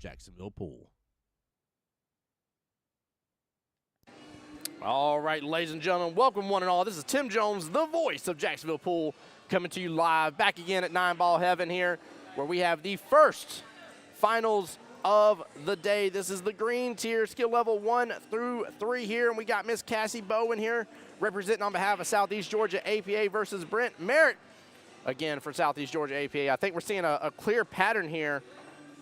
Jacksonville Pool. All right, ladies and gentlemen, welcome one and all. This is Tim Jones, the voice of Jacksonville Pool, coming to you live back again at 9-Ball Heaven here, where we have the first finals of the day. This is the green tier, skill level 1 through 3 here, and we got Miss Cassie Bowen here representing on behalf of Southeast Georgia APA versus Brent Merritt, again for Southeast Georgia APA. I think we're seeing a clear pattern here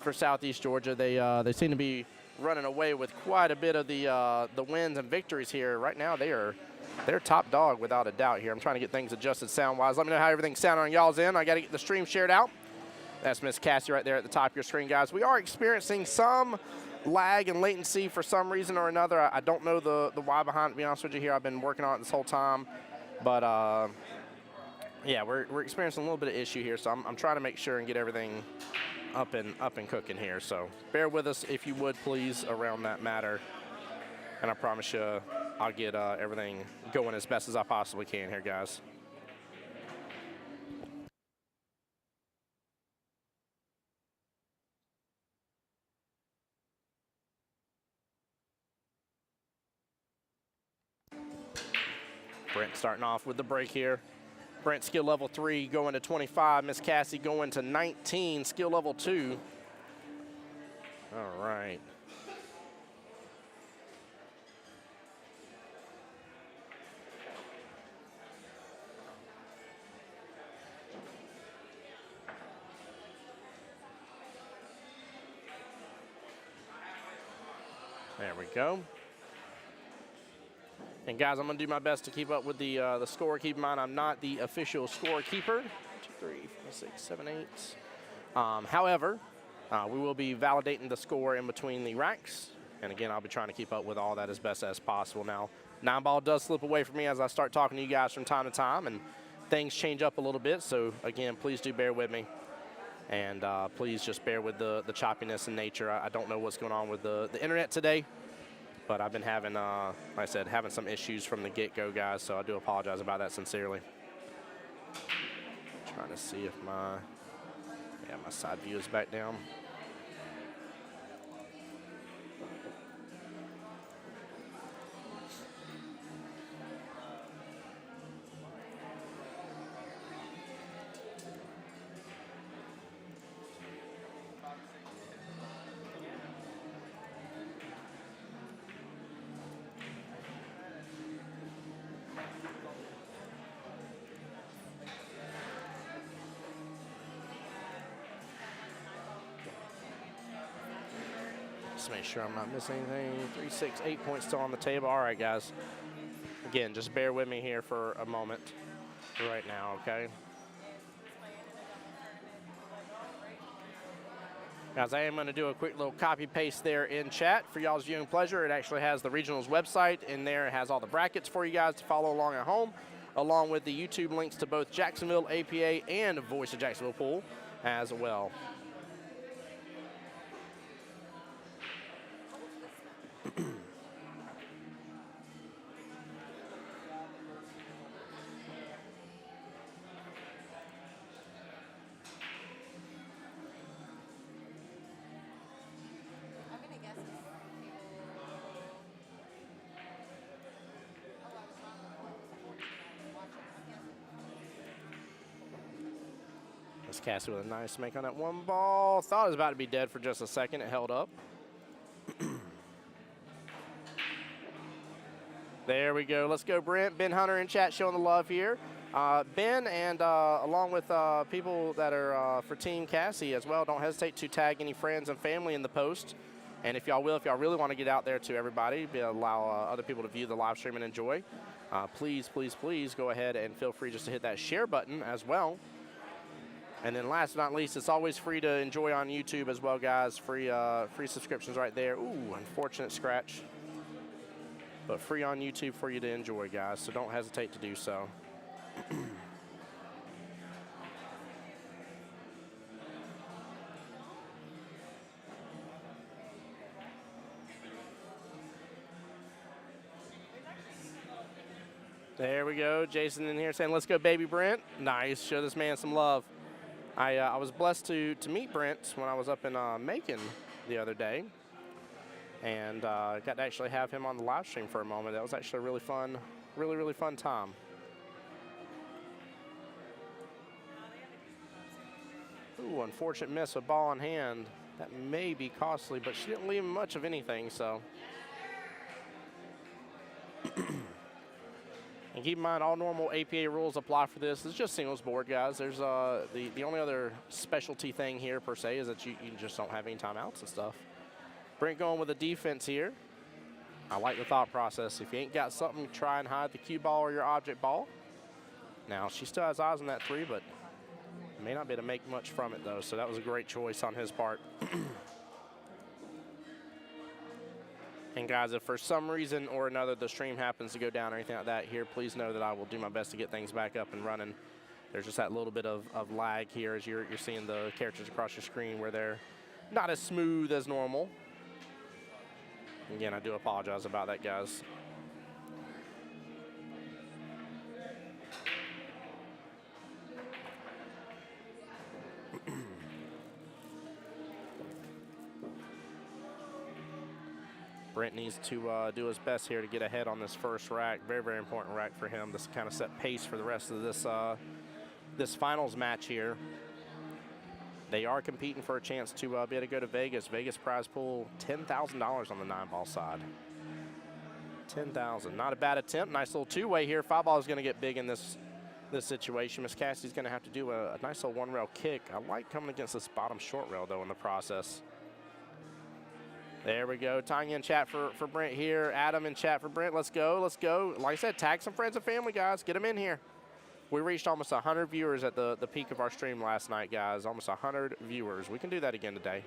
for Southeast Georgia. They seem to be running away with quite a bit of the wins and victories here. Right now, they're top dog without a doubt here. I'm trying to get things adjusted sound-wise. Let me know how everything's sounding on y'all's end. I got to get the stream shared out. That's Miss Cassie right there at the top of your screen, guys. We are experiencing some lag and latency for some reason or another. I don't know the why behind it, to be honest with you here. I've been working on it this whole time. But, yeah, we're experiencing a little bit of issue here, so I'm trying to make sure and get everything up and cooking here. So bear with us if you would, please, around that matter. And I promise you I'll get everything going as best as I possibly can here, guys. Brent starting off with the break here. Brent skill level 3 going to 25. Miss Cassie going to 19, skill level 2. All right. There we go. And guys, I'm going to do my best to keep up with the score. Keep in mind, I'm not the official scorekeeper. 2, 3, 4, 6, 7, 8. However, we will be validating the score in between the racks. And again, I'll be trying to keep up with all that as best as possible. Now, 9-Ball does slip away from me as I start talking to you guys from time to time, and things change up a little bit. So again, please do bear with me. And please just bear with the choppiness in nature. I don't know what's going on with the internet today. But I've been having, like I said, having some issues from the get-go, guys, so I do apologize about that sincerely. Trying to see if my side view is back down. Just make sure I'm not missing anything. 3, 6, 8 points still on the table. All right, guys. Again, just bear with me here for a moment right now, okay? Guys, I am going to do a quick little copy paste there in chat for y'all's viewing pleasure. It actually has the regionals website in there. It has all the brackets for you guys to follow along at home, along with the YouTube links to both Jacksonville APA and Voice of Jacksonville Pool as well. Cassie with a nice make on that one ball. Thought it was about to be dead for just a second. It held up. There we go. Let's go, Brent. Ben Hunter in chat showing the love here. Ben and along with people that are for Team Cassie as well, don't hesitate to tag any friends and family in the post. And if y'all really want to get out there to everybody, allow other people to view the live stream and enjoy, please, please, please go ahead and feel free just to hit that share button as well. And then last but not least, it's always free to enjoy on YouTube as well, guys. Free subscriptions right there. Ooh, unfortunate scratch. But free on YouTube for you to enjoy, guys, so don't hesitate to do so. There we go. Jason in here saying, let's go, baby Brent. Nice. Show this man some love. I was blessed to meet Brent when I was up in Macon the other day, and got to actually have him on the live stream for a moment. That was actually a really fun, really fun time. Ooh, unfortunate miss with ball in hand. That may be costly, but she didn't leave much of anything, so. And keep in mind, all normal APA rules apply for this. It's just singles board, guys. There's the only other specialty thing here, per se, is that you just don't have any timeouts and stuff. Brent going with the defense here. I like the thought process. If you ain't got something, try and hide the cue ball or your object ball. Now, she still has eyes on that 3, but may not be able to make much from it, though, so that was a great choice on his part. And guys, if for some reason or another the stream happens to go down or anything like that here, please know that I will do my best to get things back up and running. There's just that little bit of lag here as you're seeing the characters across your screen where they're not as smooth as normal. Again, I do apologize about that, guys. Brent needs to do his best here to get ahead on this first rack. Very important rack for him. This kind of set pace for the rest of this this finals match here. They are competing for a chance to be able to go to Vegas. Vegas prize pool, $10,000 on the 9-ball side. 10,000. Not a bad attempt. Nice little two-way here. 5-ball is going to get big in this situation. Miss Cassidy's going to have to do a nice little one-rail kick. I like coming against this bottom short rail, though, in the process. There we go. Tanya in chat for Brent here. Adam in chat for Brent. Let's go. Let's go. Like I said, tag some friends and family, guys. Get them in here. We reached almost 100 viewers at the peak of our stream last night, guys. Almost 100 viewers. We can do that again today.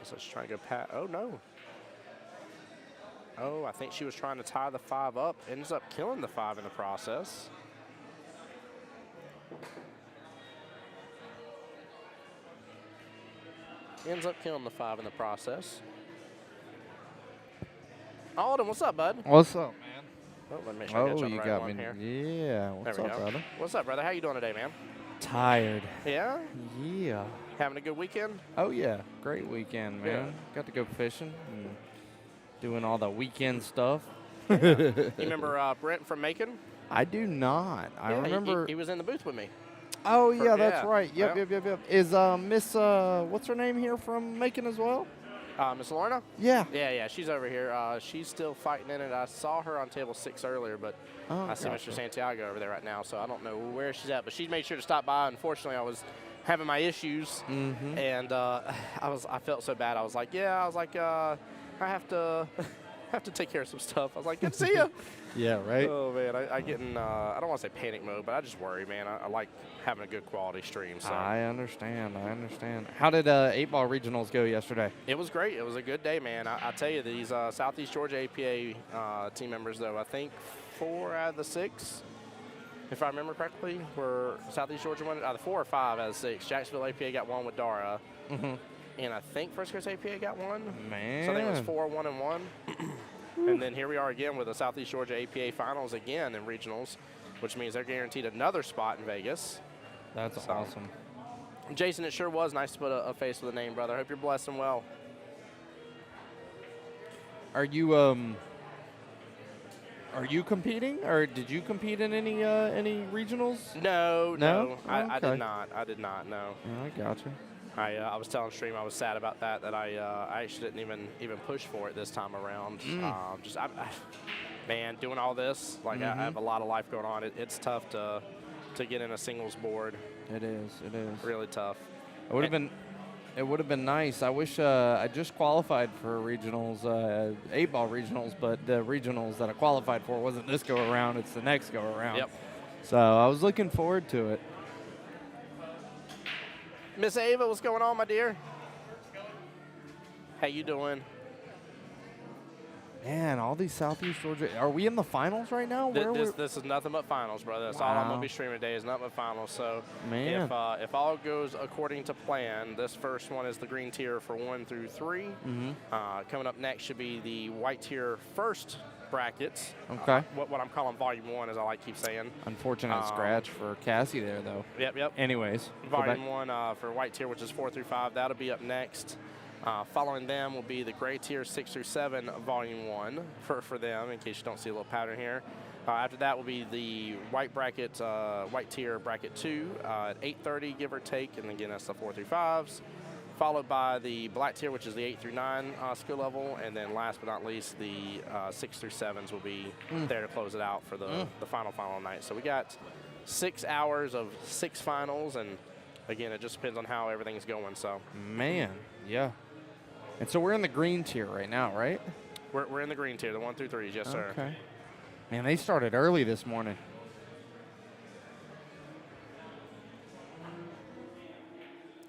So she's trying to go past. Oh, no. Oh, I think she was trying to tie the 5 up. Ends up killing the 5 in the process. Ends up killing the 5 in the process. Alden, what's up, bud? What's up, man? Oh, let me make sure I get you on the right one here. Yeah, what's up, brother? What's up, brother? How you doing today, man? Tired. Yeah? Yeah. Having a good weekend? Oh, yeah. Great weekend, man. Yeah. Got to go fishing and doing all the weekend stuff. You remember Brent from Macon? I do not. I remember. He was in the booth with me. Oh, yeah, that's yeah. right. Yep. Is Miss, what's her name here from Macon as well? Miss Lorna? Yeah. Yeah, she's over here. She's still fighting in it. I saw her on table 6 earlier, but I see Mr. Santiago over there right now, so I don't know where she's at. But she made sure to stop by. Unfortunately, I was having my issues, and I felt so bad. I was like, I have to take care of some stuff. I was like, good to see you. Yeah, right? Oh, man, I get in, I don't want to say panic mode, but I just worry, man. I like having a good quality stream. So. I understand. How did 8-ball regionals go yesterday? It was great. It was a good day, man. I tell you, these Southeast Georgia APA team members, though, I think 4 out of the 6, if I remember correctly, were Southeast Georgia won either 4 or 5 out of 6. Jacksonville APA got 1 with Dara. And I think First Coast APA got 1. Man. So I think it was 4, 1, and 1. And then here we are again with the Southeast Georgia APA finals again in regionals, which means they're guaranteed another spot in Vegas. That's awesome. Jason, it sure was nice to put a face with a name, brother. I hope you're blessed and well. Are you competing, or did you compete in any regionals? No. Oh, I okay. did not, no. I gotcha. I was telling Stream I was sad about that I actually didn't even push for it this time around. Man, doing all this, like I have a lot of life going on. It's tough to get in a singles board. It is. Really tough. It would have been nice. I wish I just qualified for regionals, 8-ball regionals, but the regionals that I qualified for wasn't this go around. It's the next go around. Yep. So I was looking forward to it. Miss Ava, what's going on, my dear? How you doing? Man, all these Southeast Georgia. Are we in the finals right now? This is nothing but finals, brother. That's all I'm going to be streaming today is nothing but finals. So man. If all goes according to plan, this first one is the green tier for 1 through 3. Coming up next should be the white tier first brackets. Okay. What I'm calling Volume 1, as I like keep saying. Unfortunate scratch for Cassie there, though. Yep. Anyways, Volume 1 for white tier, which is 4 through 5. That'll be up next. Following them will be the gray tier 6 through 7, Volume 1 for them, in case you don't see a little pattern here. After that will be the white bracket, white tier bracket 2 at 8:30, give or take, and again, that's the 4 through 5s. Followed by the black tier, which is the 8 through 9 skill level, and then last but not least, the 6 through 7s will be there to close it out for the final night. So we got 6 hours of 6 finals, and again, it just depends on how everything's going. So man, yeah. And so we're in the green tier right now, right? we're in the green tier, the 1 through 3s, yes, sir. Okay. Man, they started early this morning.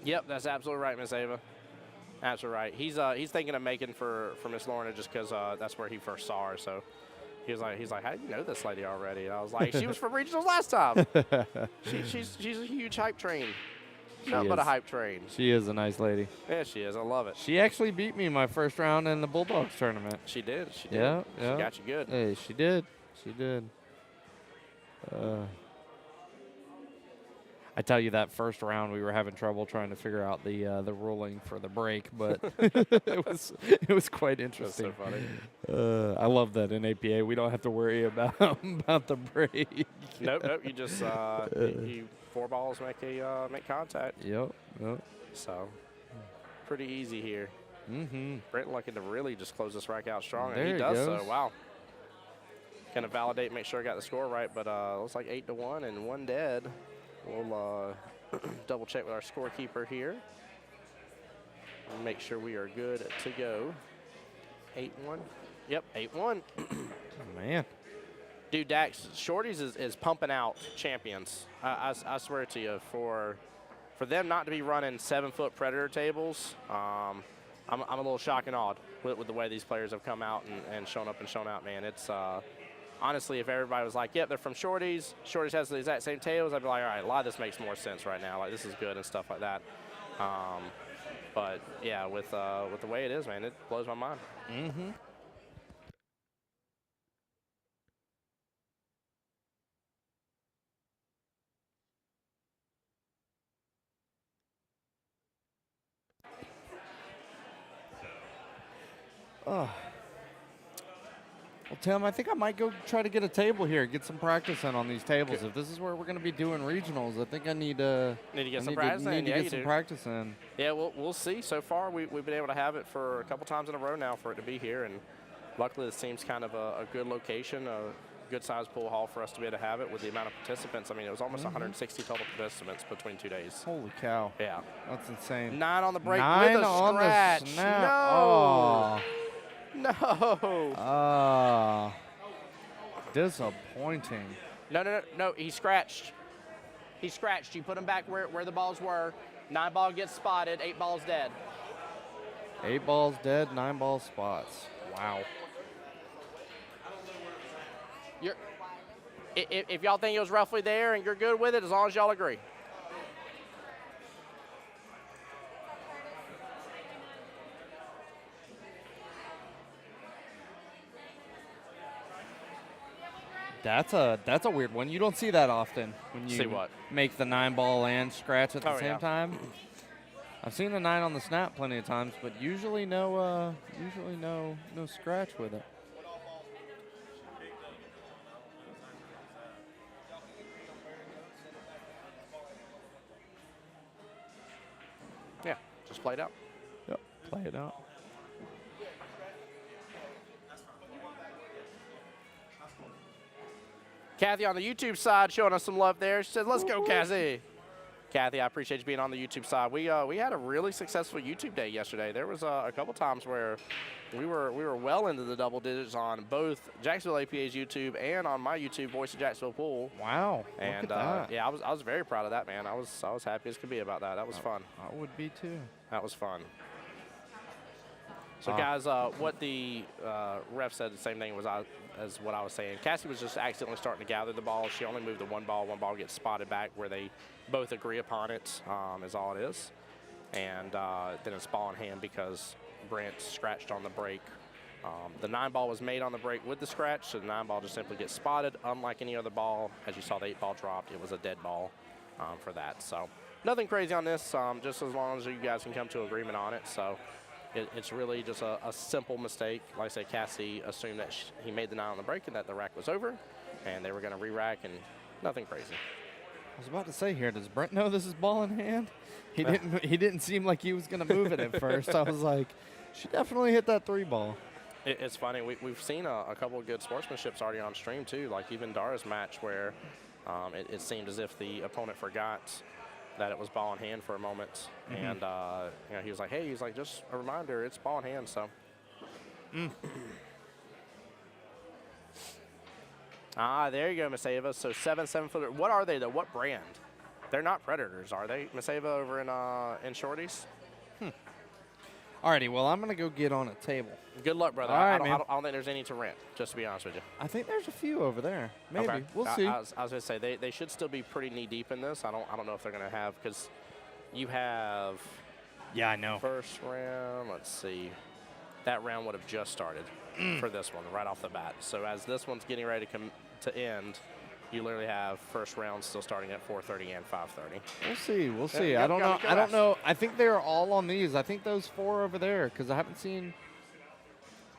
Yep, that's absolutely right, Miss Ava. Absolutely right. He's thinking of making for Miss Lorna just because that's where he first saw her. So he's like, how do you know this lady already? And I was like, she was from regionals last time. She's a huge hype train. Nothing but a hype train. She is a nice lady. Yeah, she is. I love it. She actually beat me in my first round in the Bulldogs tournament. She did. She did. Yeah, She got you good. Hey, she did. She did. I tell you, that first round we were having trouble trying to figure out the ruling for the break, but it was quite interesting. That's so funny. I love that in APA we don't have to worry about the break. Nope. You just you 4 balls make contact. Yep. So pretty easy here. Mm-hmm. Brent looking to really just close this rack out strong, There and he he does goes. so. Wow. Kind of validate, make sure I got the score right, but looks like 8-1 and 1 dead. We'll double check with our scorekeeper here. Make sure we are good to go. 8-1. Yep, 8-1. Man. Dude, Dax, Shorty's is pumping out champions. I swear to you, for them not to be running 7-foot Predator tables, I'm a little shocked and awed with the way these players have come out and shown up and shown out, man. It's honestly, if everybody was like, yep, they're from Shorty's has the exact same tables, I'd be like, all right, a lot of this makes more sense right now. Like, this is good and stuff like that. But yeah, with the way it is, man, it blows my mind. Mm-hmm. Oh. Well, Tim, I think I might go try to get a table here, get some practice in on these tables. If this is where we're going to be doing regionals, I think I need to get some practice in. Need to Yeah, get some practice in. Yeah, we'll see. So far, we've been able to have it for a couple times in a row now for it to be here, and luckily this seems kind of a good location, a good-sized pool hall for us to be able to have it with the amount of participants. I mean, it was almost 160 total participants between 2 days. Holy cow. Yeah. That's insane. 9 on the break 9 with a on scratch. the snap. No. Oh. No. Disappointing. No. He scratched. He scratched. You put him back where the balls were. 9 ball gets spotted. 8 balls dead. 8 balls dead, 9 ball spots. Wow. If y'all think it was roughly there and you're good with it, as long as y'all agree. That's a weird one. You don't see that often when you See what? make the 9 ball and scratch at the Oh, same yeah. time. I've seen the 9 on the snap plenty of times, but usually no scratch with it. Yeah, just played out. Yep, play it out. Kathy on the YouTube side showing us some love there. She said, let's go, Kathy. Kathy, I appreciate you being on the YouTube side. We had a really successful YouTube day yesterday. There was a couple times where we were well into the double digits on both Jacksonville APA's YouTube and on my YouTube, Voice of Jacksonville Pool. Wow. And look at that. yeah, I was very proud of that, man. I was happy as could be about that. That was fun. I would be too. That was fun. So, guys, what the ref said the same thing as what I was saying. Cassie was just accidentally starting to gather the ball. She only moved the 1 ball. 1 ball gets spotted back where they both agree upon it, is all it is. And then it's ball in hand because Brent scratched on the break The 9-ball was made on the break with the scratch, so the 9-ball just simply gets spotted. Unlike any other ball, as you saw the 8-ball dropped, it was a dead ball for that. So nothing crazy on this, just as long as you guys can come to agreement on it. So it's really just a simple mistake. Like I said, Cassie assumed that he made the 9 on the break and that the rack was over, and they were going to re-rack, and nothing crazy. I was about to say here, does Brent know this is ball in hand? He didn't. He didn't seem like he was going to move it at first. I was like, she definitely hit that 3-ball. It's funny. We've seen a couple of good sportsmanships already on stream too. Like even Dara's match where it seemed as if the opponent forgot that it was ball in hand for a moment, and he was like, "Hey," he's like, "Just a reminder, it's ball in hand." So. There you go, Miss Ava. So 7-footer. What are they though? What brand? They're not Predators, are they, Miss Ava, over in Shorties? Alrighty, well, I'm going to go get on a table. Good luck, brother. All right, I man. don't think there's any to rent, just to be honest with you. I think there's a few over there. Maybe. Okay. We'll see. I was going to say, they should still be pretty knee-deep in this. I don't know if they're going to have, because you have Yeah, I know. first round. Let's see. That round would have just started for this one right off the bat. So as this one's getting ready to end, you literally have first round still starting at 4:30 and 5:30. We'll see. We'll see. yep, I don't know. gotta go I don't ask. know. I think they're all on these. I think those 4 over there, because I haven't seen.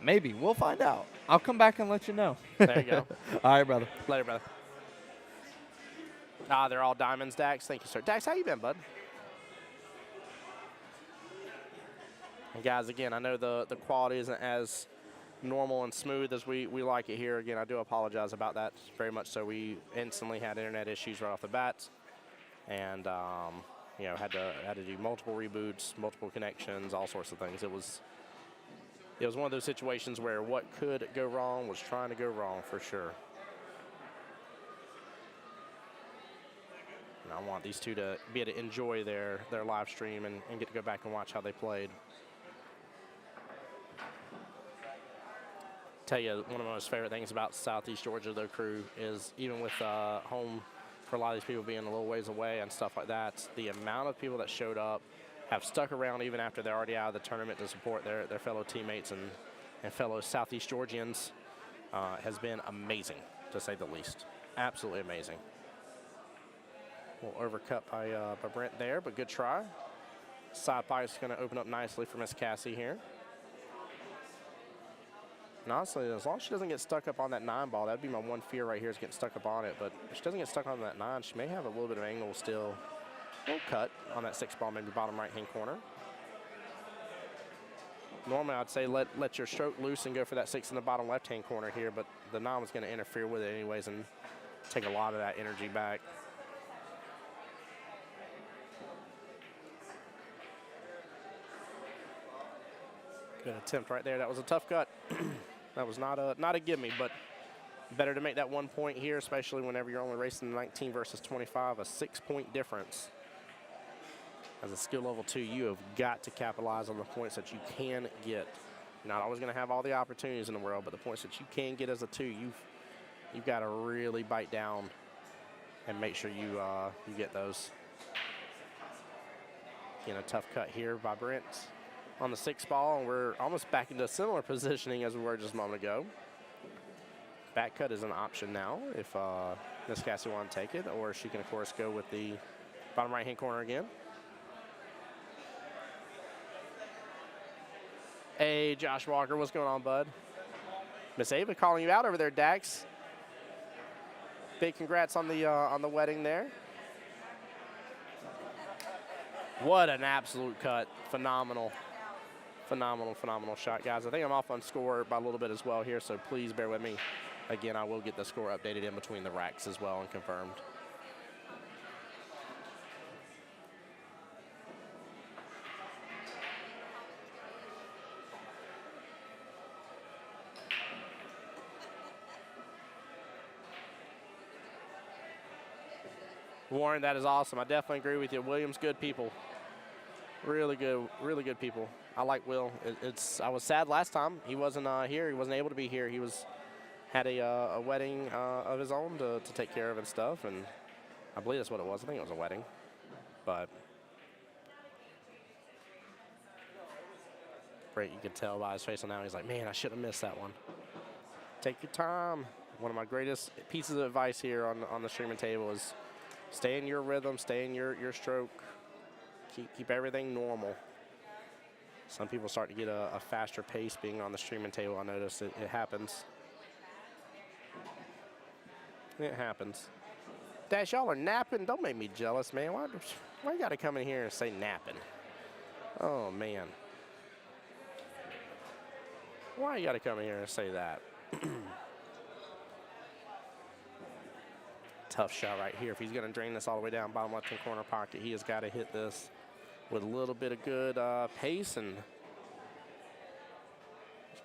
Maybe. We'll find out. I'll come back and let you know. There you go. All right, brother. Later, brother. They're all diamonds, Dax. Thank you, sir. Dax, how you been, bud? And guys, again, I know the quality isn't as normal and smooth as we like it here. Again, I do apologize about that very much. So we instantly had internet issues right off the bat, and had to do multiple reboots, multiple connections, all sorts of things. It was one of those situations where what could go wrong was trying to go wrong for sure. And I want these two to be able to enjoy their live stream and get to go back and watch how they played. Tell you, one of my most favorite things about Southeast Georgia, though, crew, is even with home for a lot of these people being a little ways away and stuff like that, the amount of people that showed up have stuck around even after they're already out of the tournament to support their fellow teammates and fellow Southeast Georgians has been amazing, to say the least. Absolutely amazing. Well, overcut by Brent there, but good try. Side pipe's going to open up nicely for Miss Cassie here. And honestly, as long as she doesn't get stuck up on that 9-ball, that'd be my one fear right here is getting stuck up on it. But if she doesn't get stuck on that 9, she may have a little bit of angle still. A little cut on that 6-ball, maybe bottom right-hand corner. Normally, I'd say let your stroke loose and go for that 6 in the bottom left-hand corner here, but the 9 was going to interfere with it anyways and take a lot of that energy back. Good attempt right there. That was a tough cut. That was not a gimme, but better to make that 1 point here, especially whenever you're only racing 19 versus 25, a 6-point difference. As a skill level 2, you have got to capitalize on the points that you can get. You're not always going to have all the opportunities in the world, but the points that you can get as a 2, you've got to really bite down and make sure you get those. Again, a tough cut here by Brent on the 6-ball, and we're almost back into a similar positioning as we were just a moment ago. Back cut is an option now if Miss Cassie wants to take it, or she can, of course, go with the bottom right-hand corner again. Hey, Josh Walker, what's going on, bud? Miss Ava calling you out over there, Dax. Big congrats on the wedding there. What an absolute cut. Phenomenal. Phenomenal, phenomenal shot, guys. I think I'm off on score by a little bit as well here, so please bear with me. Again, I will get the score updated in between the racks as well and confirmed. Warren, that is awesome. I definitely agree with you. Williams, good people. Really good people. I like Will. I was sad last time he wasn't here. He wasn't able to be here. He had a wedding of his own to take care of and stuff, and I believe that's what it was. I think it was a wedding, but desperate. You could tell by his face on now. He's like, man, I should have missed that one. Take your time. One of my greatest pieces of advice here on the streaming table is stay in your rhythm, stay in your stroke. Keep everything normal. Some people start to get a faster pace being on the streaming table. I noticed it happens. It happens. Dash, y'all are napping. Don't make me jealous, man. Why you got to come in here and say napping? Oh, man. Why you got to come in here and say that? Tough shot right here. If he's going to drain this all the way down bottom left-hand corner pocket, he has got to hit this with a little bit of good pace, and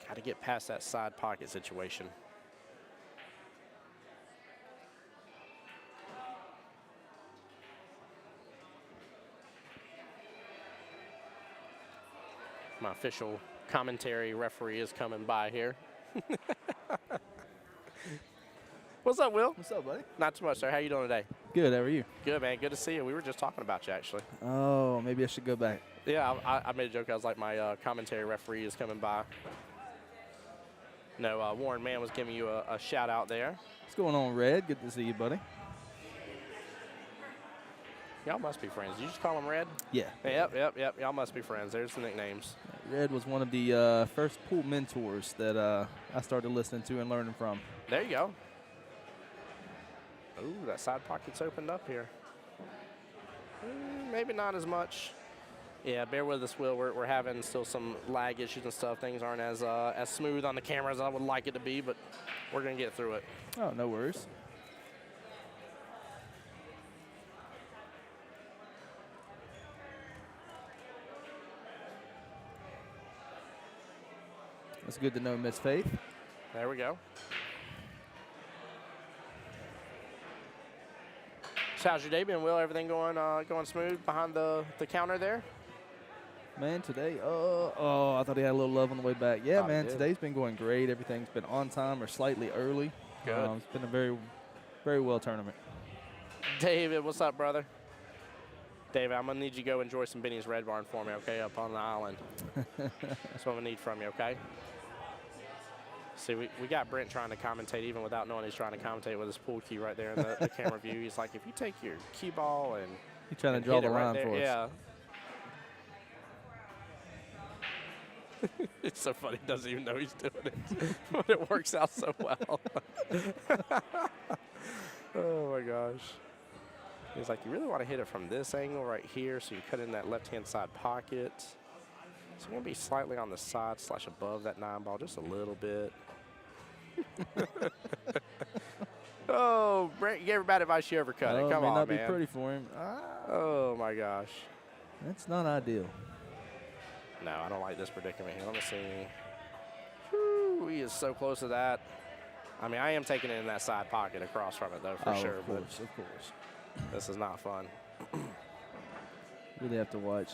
got to get past that side pocket situation. My official commentary referee is coming by here. What's up, Will? What's up, buddy? Not too much, sir. How you doing today? Good, how are you? Good, man. Good to see you. We were just talking about you, actually. Oh, maybe I should go back. Yeah, I made a joke. I was like, my commentary referee is coming by. No, Warren Mann was giving you a shout out there. What's going on, Red? Good to see you, buddy. Y'all must be friends. Did you just call him Red? Yeah. Yep. Y'all must be friends. There's the nicknames. Red was one of the first pool mentors that I started listening to and learning from. There you go. Ooh, that side pocket's opened up here. Maybe not as much. Yeah, bear with us, Will. We're having still some lag issues and stuff. Things aren't as smooth on the camera as I would like it to be, but we're going to get through it. Oh, no worries. It's good to know, Miss Faith. There we go. So how's your day been, Will? Everything going smooth behind the counter there? Man, today, I thought he had a little love on the way back. Yeah, Oh, man, he did. today's been going great. Everything's been on time or slightly early. Good. It's been a very, very well tournament. David, what's up, brother? David, I'm going to need you to go enjoy some Benny's Red Barn for me, okay, up on the island. That's what we need from you, okay? See, we got Brent trying to commentate even without knowing he's trying to commentate with his pool cue right there in the camera view. He's like, if you take your cue ball and He's trying to and draw hit the it right line there, for us. yeah. It's so funny. He doesn't even know he's doing it, but it works out so well. Oh, my gosh. He's like, you really want to hit it from this angle right here, so you cut in that left-hand side pocket. So we're going to be slightly on the side / above that 9-ball, just a little bit. Oh, Brent, you gave her bad advice. She overcut it. Oh, Come may on, not man. be pretty for him. Oh, my gosh. That's not ideal. No, I don't like this predicament here. Let me see. Whew, he is so close to that. I mean, I am taking it in that side pocket across from it, though, for sure. Of course, of course. But this is not fun. Really have to watch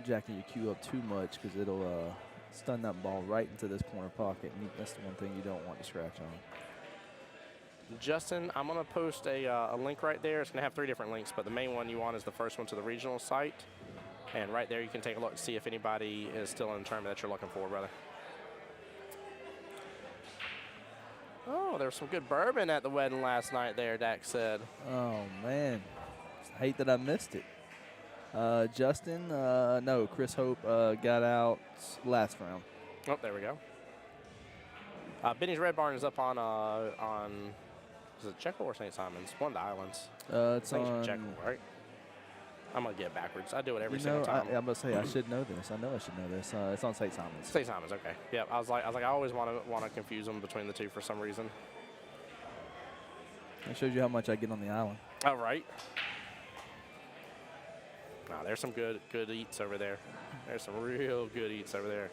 jacking your cue up too much because it'll stun that ball right into this corner pocket. And that's the one thing you don't want to scratch on. Justin, I'm going to post a link right there. It's going to have 3 different links, but the main one you want is the first one to the regional site. And right there you can take a look to see if anybody is still in the tournament that you're looking for, brother. Oh, there was some good bourbon at the wedding last night there, Dax said. Oh, man. I hate that I missed it. Justin, no, Chris Hope got out last round. Oh, there we go. Benny's Red Barn is up on is it Jekyll or St. Simon's? One of the islands. It's I think on. it's Jekyll, right? I'm going to get it backwards. I do it every You single know, time. I'm going to say I should know this. I know I should know this. It's on St. Simon's. St. Simon's, okay. Yeah, I was like, I always want to confuse them between the two for some reason. It shows you how much I get on the island. All right. Now there's some good eats over there. There's some real good eats over there.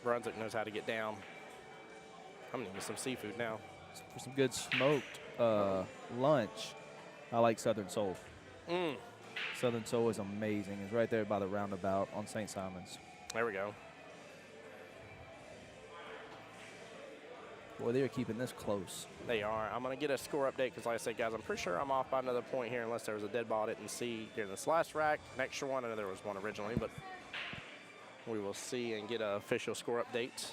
Brunswick knows how to get down. I'm gonna get some seafood now. For some good smoked lunch, I like Southern Soul. Southern Soul is amazing. It's right there by the roundabout on St. Simon's. There we go. Boy, they're keeping this close. They are. I'm going to get a score update because, like I said, guys, I'm pretty sure I'm off by another point here unless there was a dead ball I didn't see during this last rack. An extra one. I know there was one originally, but We will see and get an official score update.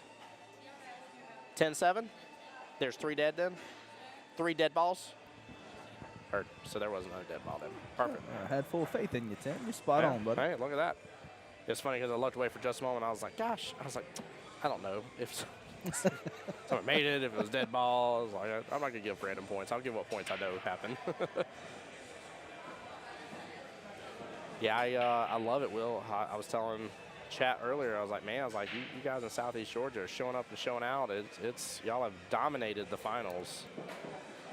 10-7. There's 3 dead then. 3 dead balls. So there was another dead ball then. Perfect. I had full faith in you, Tim. You're spot on, buddy. Hey, look at that. It's funny because I looked away for just a moment. I was like, gosh. I was like, I don't know if someone made it, if it was dead ball. I was like, I'm not going to give random points. I'll give what points I know happened. Yeah, I love it, Will. I was telling chat earlier, I was like, man, you guys in Southeast Georgia are showing up and showing out. It's y'all have dominated the finals.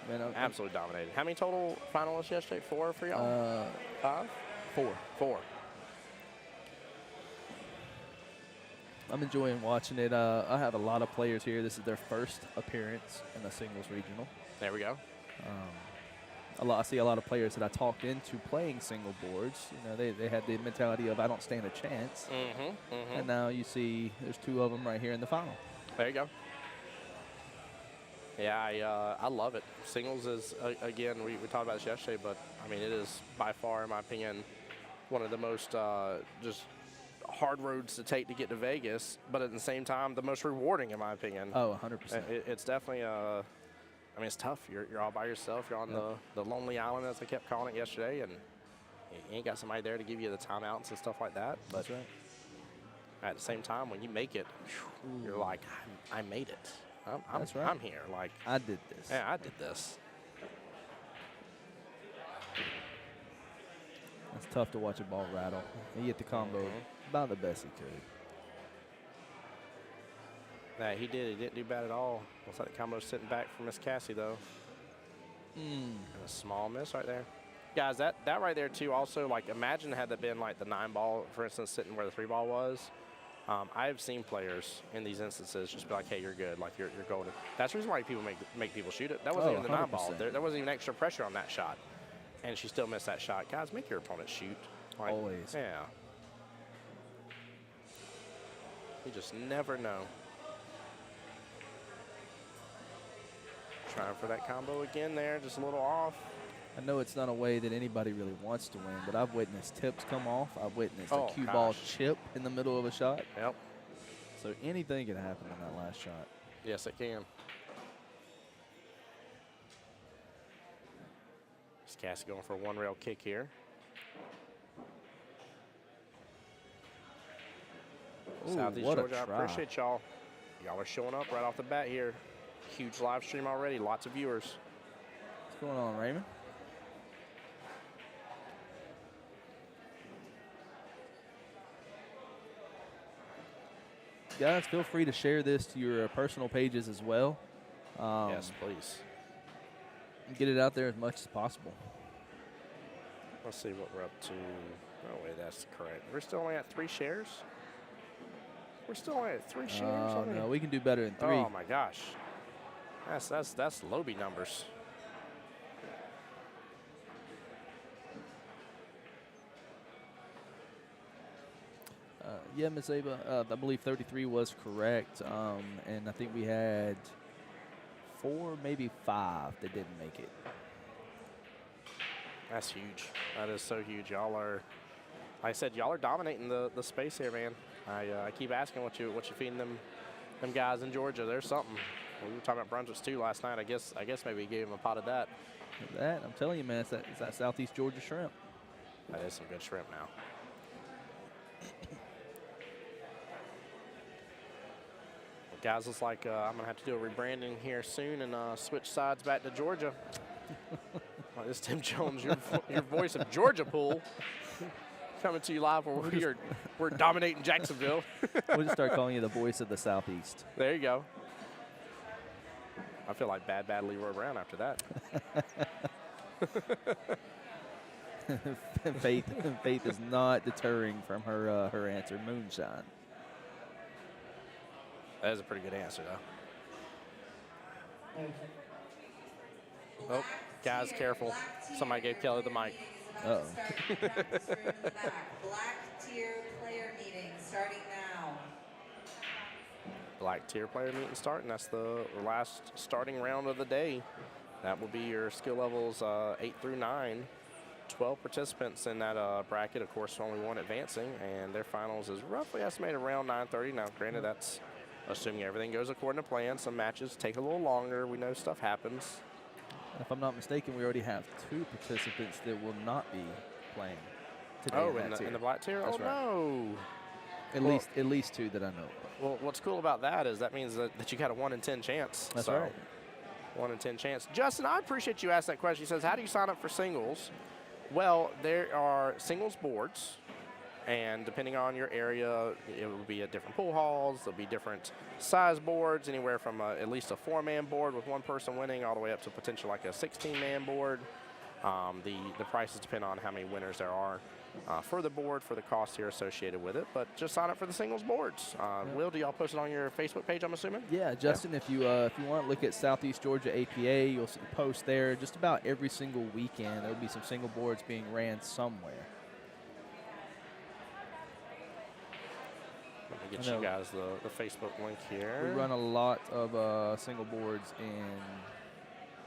Man, Absolutely dominated. How many total finalists yesterday? 4 for y'all? 5? 4. I'm enjoying watching it. I have a lot of players here. This is their first appearance in the singles regional. There we go. I see a lot of players that I talked into playing single boards. You know, they had the mentality of I don't stand a chance. And now you see there's 2 of them right here in the final. There you go. Yeah, I love it. Singles is, again, we talked about this yesterday, but, I mean, it is by far, in my opinion, one of the most just hard roads to take to get to Vegas, but at the same time, the most rewarding, in my opinion. Oh, 100%. It's definitely, I mean, it's tough. You're all by yourself. You're on the lonely island, as I kept calling it yesterday, and you ain't got somebody there to give you the timeouts and stuff like that. But That's right. at the same time, when you make it, you're like, I made it. That's right. I'm here. Like, I did this. yeah, I did this. It's tough to watch a ball rattle. He hit the combo about the best he could. Yeah, he did. He didn't do bad at all. Looks like the combo's sitting back for Miss Cassie, though. And a small miss right there. Guys, that right there, too, also, like, imagine had that been, like, the 9-ball, for instance, sitting where the 3-ball was. I've seen players in these instances just be like, hey, you're good. Like, you're golden. That's the reason why people make people shoot it. That wasn't even the 9-ball. There wasn't even extra pressure on that shot. And she still missed that shot. Guys, make your opponent shoot. Like, Always. Yeah. You just never know. Trying for that combo again there, just a little off. I know it's not a way that anybody really wants to win, but I've witnessed tips come off. I've witnessed a cue ball chip in the middle of a shot. Yep. So anything can happen in that last shot. Yes, it can. Is Cassie going for a 1-rail kick here? Ooh, Southeast what a Georgia, I try. appreciate y'all. Y'all are showing up right off the bat here. Huge live stream already, lots of viewers. What's going on, Raymond? Guys, feel free to share this to your personal pages as well. Yes, please. Get it out there as much as possible. Let's see what we're up to. No way, that's correct. We're still only at 3 shares? We're still only at 3 shares? Oh, no, we can do better than 3. Oh, my gosh. That's Lobie numbers. Yeah, Ms. Ava, I believe 33 was correct. And I think we had 4, maybe 5 that didn't make it. That's huge. That is so huge. Y'all are, like I said, y'all are dominating the space here, man. I keep asking what you feeding them guys in Georgia. There's something. We were talking about Brunswick's too last night. I guess maybe you gave them a pot of that. I'm telling you, man, it's that Southeast Georgia shrimp. That is some good shrimp now. Well, guys, looks like I'm gonna have to do a rebranding here soon and switch sides back to Georgia. Well, this is Tim Jones, your voice of Georgia Pool, coming to you live where we're dominating Jacksonville. We'll just start calling you the voice of the Southeast. There you go. I feel like bad Leroy Brown after that. Faith is not deterring from her answer, moonshine. That is a pretty good answer, though. Oh, guys, careful. Somebody gave Kelly the mic. Uh-oh. Black tier player meeting starting now. Black tier player meeting starting. That's the last starting round of the day. That will be your skill levels 8 through 9. 12 participants in that bracket. Of course, only one advancing, and their finals is roughly estimated around 9:30. Now, granted, that's assuming everything goes according to plan. Some matches take a little longer. We know stuff happens. If I'm not mistaken, we already have 2 participants that will not be playing today. Oh, in, that tier. in the black tier? That's oh, right. no. At least 2 that I know of. Well, what's cool about that is that means that you got a 1 in 10 chance. That's So, right. 1 in 10 chance. Justin, I appreciate you asking that question. He says, how do you sign up for singles? Well, there are singles boards, and depending on your area, it will be at different pool halls. There'll be different size boards, anywhere from at least a 4-man board with 1 person winning all the way up to potential like a 16-man board. The prices depend on how many winners there are for the board, for the cost here associated with it. But just sign up for the singles boards. Will, do y'all post it on your Facebook page, I'm assuming? Yeah, Justin, if you want to look at Southeast Georgia APA, you'll see posts there. Just about every single weekend, there'll be some single boards being ran somewhere. Let me get you guys the Facebook link here. We run a lot of single boards in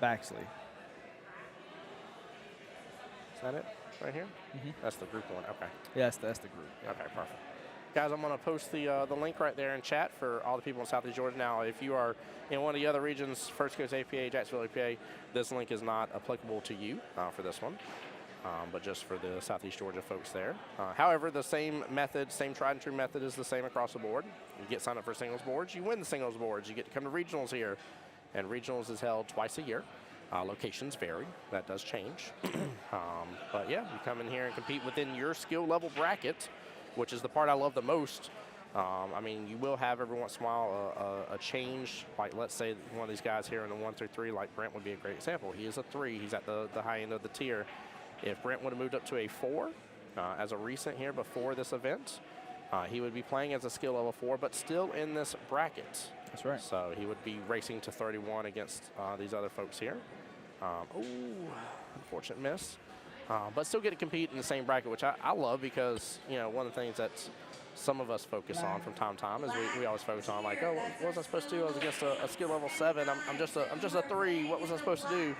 Baxley. Is that it right here? Mhm. That's the group one. Okay. Yes, that's the group. Yeah. Okay, perfect. Guys, I'm going to post the link right there in chat for all the people in Southeast Georgia. Now, if you are in one of the other regions, First Coast APA, Jacksonville APA, this link is not applicable to you for this one, but just for the Southeast Georgia folks there. However, the same method, same tried and true method is the same across the board. You get signed up for singles boards, you win the singles boards, you get to come to regionals here, and regionals is held twice a year. Locations vary. That does change. But yeah, you come in here and compete within your skill level bracket, which is the part I love the most. I mean, you will have every once in a while a change. Like, let's say one of these guys here in the 1 through 3, like Brent would be a great example. He is a 3. He's at the high end of the tier. If Brent would have moved up to a 4 as a recent here before this event, he would be playing as a skill level 4, but still in this bracket. That's right. So he would be racing to 31 against these other folks here. Unfortunate miss. But still get to compete in the same bracket, which I love because, you know, one of the things that some of us focus on from time to time is we always focus on like, oh, what was I supposed to do? I was against a skill level 7. I'm just a 3. What was I supposed to do?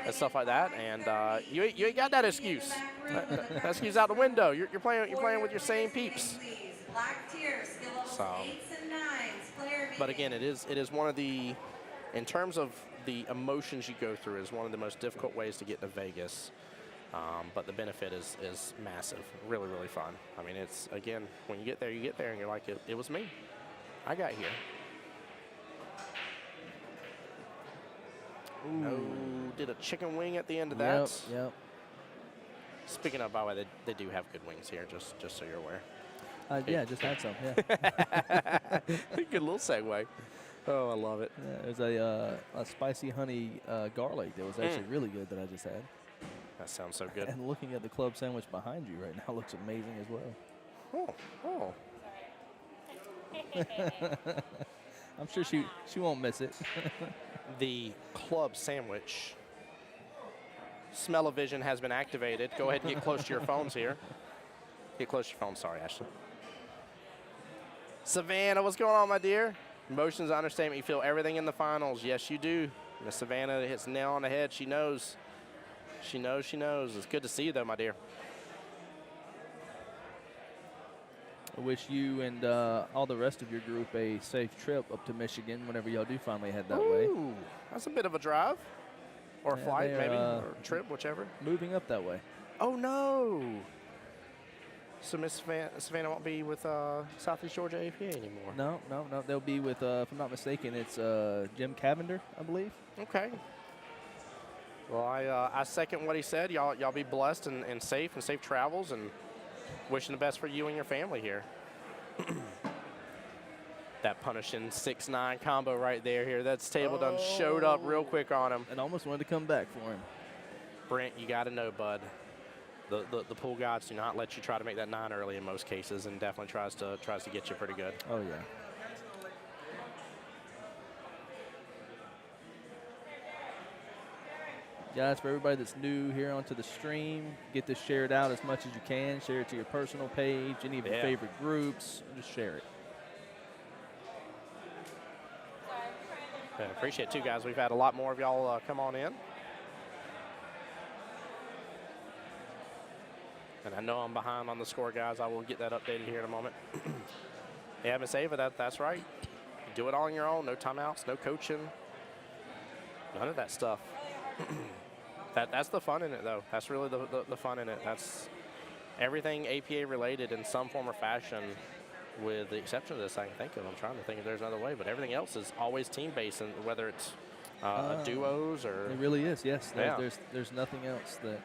And stuff like that. And you ain't got that excuse. That excuse out the window. You're playing with your same peeps. So, but again, it is one of the, in terms of the emotions you go through, is one of the most difficult ways to get to Vegas. But the benefit is massive. Really, really fun. I mean, it's, again, when you get there and you're like, it was me. I got here. Ooh. No, did a chicken wing at the end of that. Yep. Speaking of, by the way, they do have good wings here, just so you're aware. Yeah, just had some, yeah. Good little segue. Oh, I love it. Yeah, there's a spicy honey garlic that was actually really good that I just had. That sounds so good. And looking at the club sandwich behind you right now looks amazing as well. I'm sure she won't miss it. The club sandwich smell-o-vision has been activated. Go ahead and get close to your phones here. Get close to your phone. Sorry, Ashley. Savannah, what's going on, my dear? Emotions, understatement. You feel everything in the finals. Yes, you do. Miss Savannah hits the nail on the head. She knows. She knows. It's good to see you, though, my dear. I wish you and all the rest of your group a safe trip up to Michigan whenever y'all do finally head that way. Ooh, that's a bit of a drive. Or a Yeah, flight, they're, maybe. Or a trip, whichever. Moving up that way. Oh, no. So Miss Savannah won't be with Southeast Georgia APA anymore. No. They'll be with, if I'm not mistaken, it's Jim Cavender, I believe. Okay. Well, I second what he said. Y'all be blessed and safe travels, and wishing the best for you and your family here. That punishing 6-9 combo right there. That's table done showed up real quick on him. And almost wanted to come back for him. Brent, you got to know, bud. The pool gods do not let you try to make that 9 early in most cases, and definitely tries to get you pretty good. Oh, yeah. Guys, for everybody that's new here onto the stream, get this shared out as much as you can. Share it to your personal page, any of your favorite groups. Just share it. I appreciate it, too, guys. We've had a lot more of y'all come on in. And I know I'm behind on the score, guys. I will get that updated here in a moment. Yeah, Miss Ava, that's right. You do it all on your own. No timeouts, no coaching. None of that stuff. That's the fun in it, though. That's really the fun in it. That's everything APA related in some form or fashion, with the exception of this I can think of. I'm trying to think if there's another way, but everything else is always team-based, and whether it's duos or... It really is, yes. Yeah. There's nothing else that...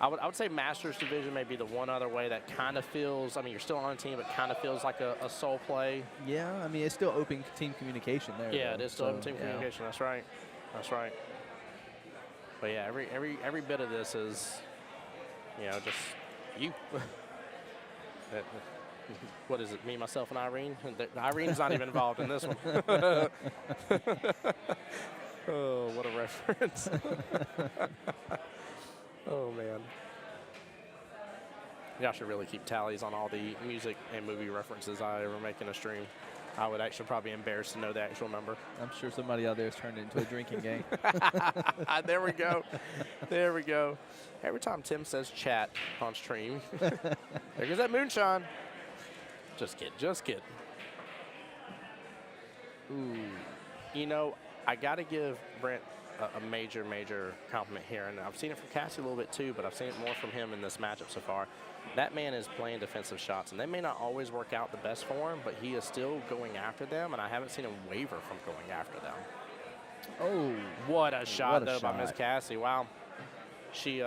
I would say Masters Division may be the one other way that kind of feels, I mean, you're still on a team, but kind of feels like a sole play. Yeah, I mean, it's still open team communication there. Yeah, though, it is still so, open team yeah. communication. That's right. That's right. But yeah, every bit of this is, you know, just you. What is it? Me, myself, and Irene. Irene's not even involved in this one. Oh, what a reference. Oh man. Y'all should really keep tallies on all the music and movie references I ever make in a stream. I would actually probably be embarrassed to know the actual number. I'm sure somebody out there has turned it into a drinking game. There we go. There we go. Every time Tim says chat on stream, there goes that moonshine. Just kidding. Just kidding. Ooh. You know, I got to give Brent a major, major compliment here. And I've seen it from Cassie a little bit too, but I've seen it more from him in this matchup so far. That man is playing defensive shots, and they may not always work out the best for him, but he is still going after them, and I haven't seen him waver from going after them. Oh. What a shot, What a though, by Miss shot. Cassie. Wow. She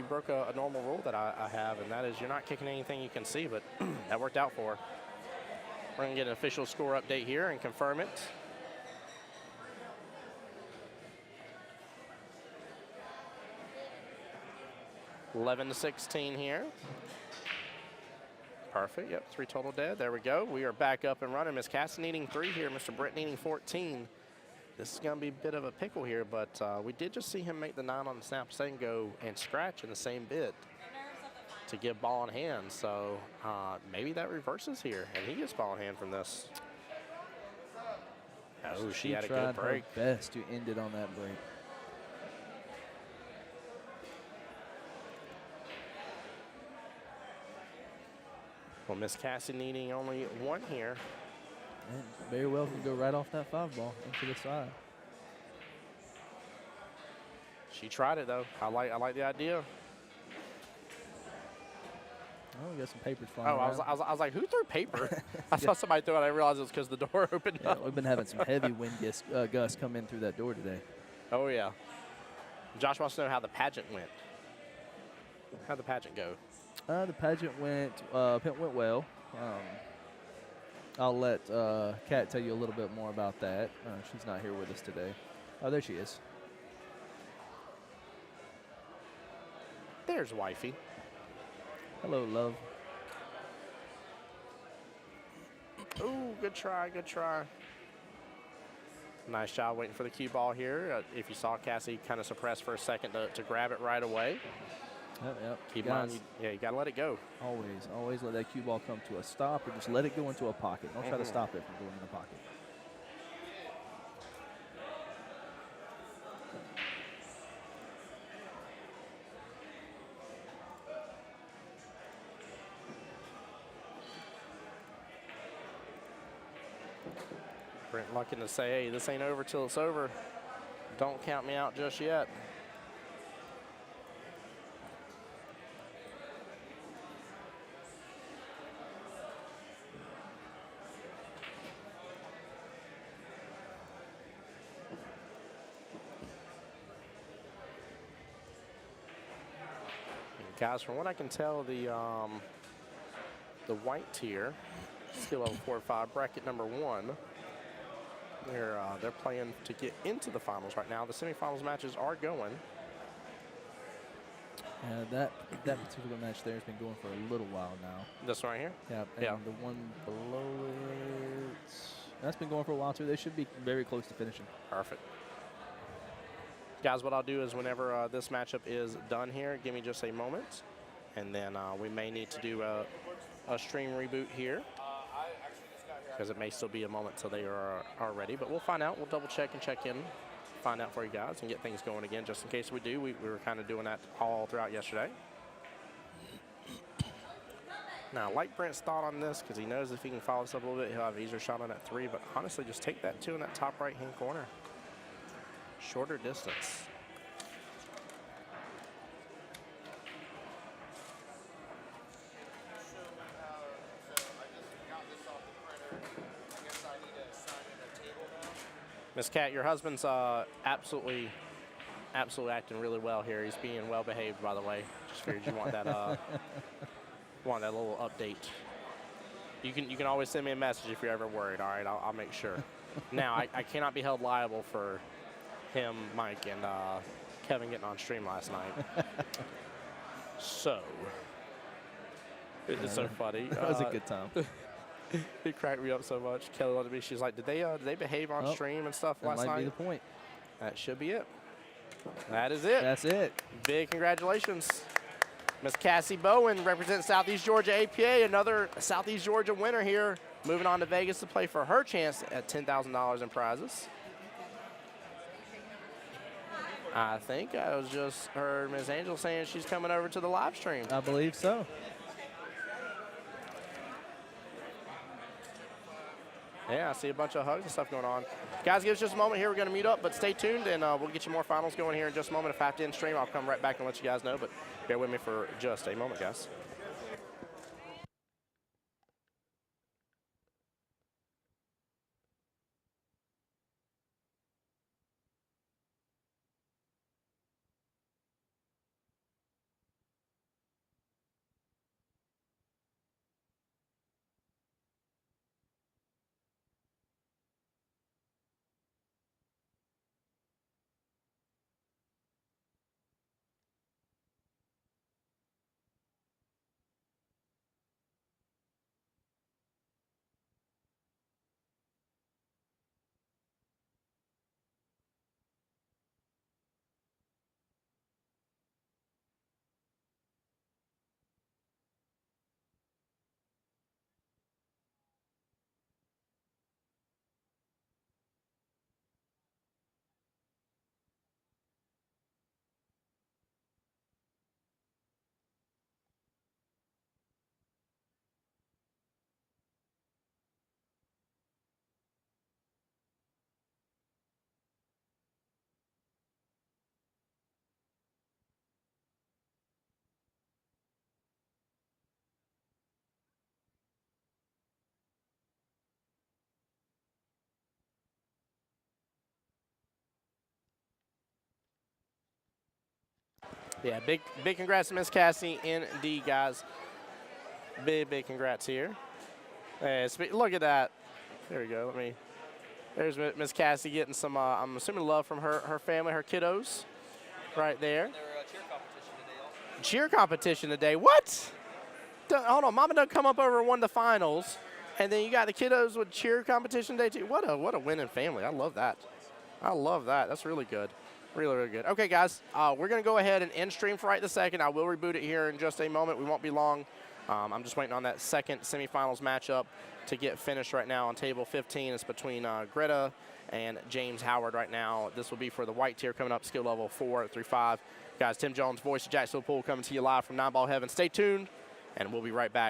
broke a normal rule that I have, and that is you're not kicking anything you can see, but that worked out for her. We're going to get an official score update here and confirm it. (11-16) here. Perfect. Yep, 3 total dead. There we go. We are back up and running. Miss Cassie needing 3 here. Mr. Brent needing 14. This is going to be a bit of a pickle here, but we did just see him make the 9 on the snap and go and scratch in the same bit to give ball in hand. So maybe that reverses here, and he gets ball in hand from this. Oh, she had a good break. Her best to end it on that break. Well, Miss Cassie needing only 1 here. And very well can go right off that 5 ball into the side. She tried it though. I like the idea. Oh, we got some papers flying Oh, I was like, who threw paper? I saw somebody throw it. I realized it was because the door opened Yeah, up. we've been having some heavy wind gusts come in through that door today. Oh yeah. Josh wants to know how the pageant went. How'd the pageant go? The pageant went well. I'll let Kat tell you a little bit more about that. She's not here with us today. Oh, there she is. There's wifey. Hello, love. Ooh, good try, good try. Nice job waiting for the cue ball here. If you saw Cassie kind of suppress for a second to grab it right away. Yep. Keep in mind, you got to let it go. Always let that cue ball come to a stop, or just let it go into a pocket. Don't try to stop it from going in the pocket. Brent looking to say, hey, this ain't over till it's over. Don't count me out just yet. Guys, from what I can tell, the white tier, skill level 4 or 5, bracket number 1, they're playing to get into the finals right now. The semifinals matches are going. That particular match there has been going for a little while now. This one right here? Yeah, and Yeah. the one below it, that's been going for a while too. They should be very close to finishing. Perfect. Guys, what I'll do is whenever this matchup is done here, give me just a moment, and then we may need to do a stream reboot here because it may still be a moment till they are ready, but we'll find out. We'll double check and check in, find out for you guys, and get things going again just in case we do. We were kind of doing that all throughout yesterday. Now, like Brent's thought on this, because he knows if he can follow this up a little bit, he'll have an easier shot on that 3. But honestly, just take that 2 in that top right-hand corner. Shorter distance. Miss Cat, your husband's absolutely acting really well here. He's being well behaved, by the way. Just figured you want that little update. You can always send me a message if you're ever worried. All right, I'll make sure. Now I cannot be held liable for him, Mike, and Kevin getting on stream last night. So it's so funny. That was a good time. He cracked me up so much. Kelly looked at me. She's like, "Did they behave on stream and stuff That last might night?" be the point. That should be it. That is it. That's it. Big congratulations. Miss Cassie Bowen represents Southeast Georgia APA, another Southeast Georgia winner here, moving on to Vegas to play for her chance at $10,000 in prizes. I think I was just heard Miss Angel saying she's coming over to the live stream. I believe so. Yeah, I see a bunch of hugs and stuff going on. Guys, give us just a moment here. We're going to mute up, but stay tuned, and we'll get you more finals going here in just a moment. If I have to end stream, I'll come right back and let you guys know, but bear with me for just a moment, guys. Yeah, big congrats to Miss Cassie indeed, guys. Big congrats here. Hey, look at that. There we go. There's Miss Cassie getting some, I'm assuming, love from her family, her kiddos, right there. Cheer competition today. What? Hold on, Mama done come up over and won the finals, and then you got the kiddos with cheer competition today too. What a winning family. I love that. I love that. That's really good. Really good. Okay, guys, we're going to go ahead and end stream for right this second. I will reboot it here in just a moment. We won't be long. I'm just waiting on that second semifinals matchup to get finished right now on table 15. It's between Greta and James Howard right now. This will be for the white tier coming up, skill level 4 through 5. Guys, Tim Jones, voice of Jacksonville Pool, coming to you live from 9 Ball Heaven. Stay tuned, and we'll be right back.